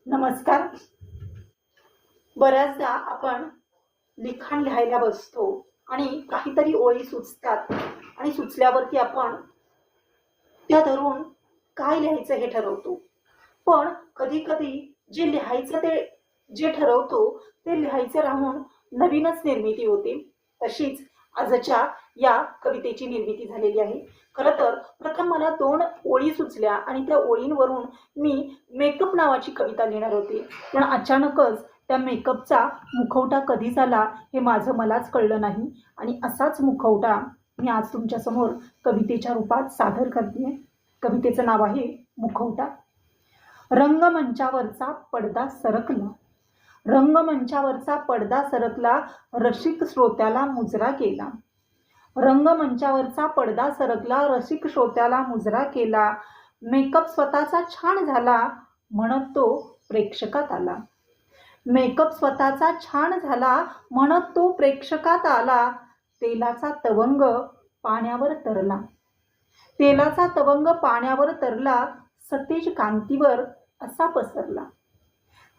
नमस्कार. बऱ्याचदा आपण लिखाण लिहायला बसतो आणि काहीतरी ओळी सुचतात आणि सुचल्यावरती आपण त्या धरून काय लिहायचं हे ठरवतो. पण कधी कधी जे लिहायचं जे ठरवतो ते लिहायचं राहून नवीनच निर्मिती होते. तशीच आजच्या या कवितेची निर्मिती झालेली आहे. खरं तर प्रथम मला 2 ओळी सुचल्या आणि त्या ओळींवरून मी मेकअप नावाची कविता लिहिणार होते. पण अचानकच त्या मेकअपचा मुखवटा कधी झाला हे माझं मलाच कळलं नाही आणि असाच मुखवटा मी आज तुमच्यासमोर कवितेच्या रूपात सादर करते. कवितेचं नाव आहे मुखवटा. रंगमंचावरचा पडदा सरकला, रंगमंचावरचा पडदा सरकला, रसिक श्रोत्याला मुजरा केला. रंगमंचावरचा पडदा सरकला, रसिक श्रोत्याला मुजरा केला. मेकअप स्वतःचा छान झाला, म्हणत तो प्रेक्षकात आला. मेकअप स्वतःचा छान झाला, म्हणत तो प्रेक्षकात आला. तेलाचा तवंग पाण्यावर तरला, तेलाचा तवंग पाण्यावर तरला, सतेज कांतीवर असा पसरला.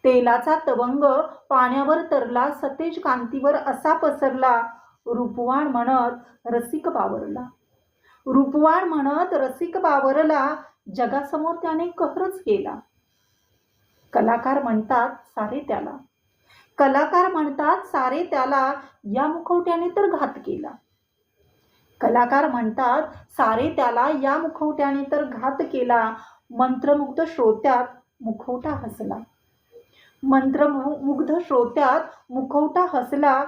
तेलाचा तवंग पाण्यावर तरला, सतेज कांतीवर असा पसरला. रूपवान म्हणत रसिक बावरला, रूपवान म्हणत रसिक बावरला. जगासमोर त्याने कहरच केला. कलाकार म्हणतात सारे त्याला, कलाकार म्हणतात सारे त्याला. या मुखवट्याने तर घात केला. कलाकार म्हणतात सारे त्याला, या मुखवट्याने तर घात केला. मंत्रमुग्ध श्रोत्यात मुखवटा हसला, मंत्रमुग्ध श्रोत्यात मुखवटा हसला.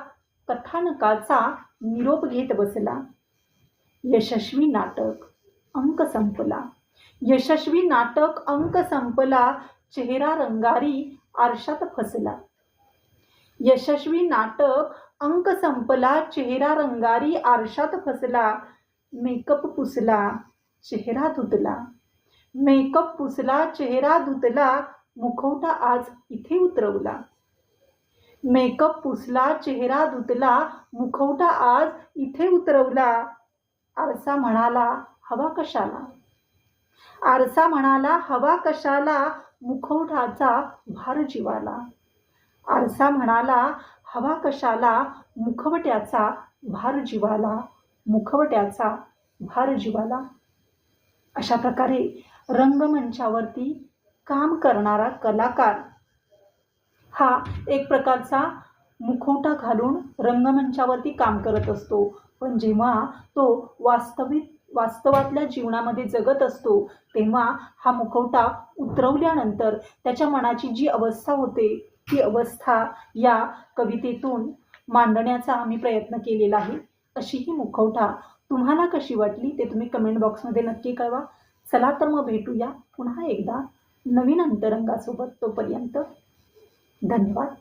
कथानकाचा निरोप घेत बसला. यशस्वी नाटक अंक संपला, यशस्वी नाटक अंक संपला. चेहरा रंगारी आरशात फसला. यशस्वी नाटक अंक संपला, चेहरा रंगारी आरशात फसला. मेकअप पुसला, चेहरा धुतला, मेकअप पुसला, चेहरा धुतला. मुखवटा आज इथे उतरवला. मेकअप पुसला, चेहरा धुतला, मुखवटा आज इथे उतरवला. आरसा म्हणाला हवा कशाला, आरसा म्हणाला हवा कशाला. मुखवट्याचा भार जीवाला. आरसा म्हणाला हवा कशाला, मुखवट्याचा भार जीवाला, मुखवट्याचा भार जीवाला. अशा प्रकारे रंगमंचावरती काम करणारा कलाकार हा एक प्रकारचा मुखवटा घालून रंगमंचावरती काम करत असतो. पण जेव्हा तो वास्तवातल्या जीवनामध्ये जगत असतो तेव्हा हा मुखवटा उतरवल्यानंतर त्याच्या मनाची जी अवस्था होते ती अवस्था या कवितेतून मांडण्याचा आम्ही प्रयत्न केलेला आहे. अशी ही मुखवटा तुम्हाला कशी वाटली ते तुम्ही कमेंट बॉक्समध्ये नक्की कळवा. चला तर मग भेटूया पुन्हा एकदा नवीन अंतरंगासोबत. तोपर्यंत धन्यवाद.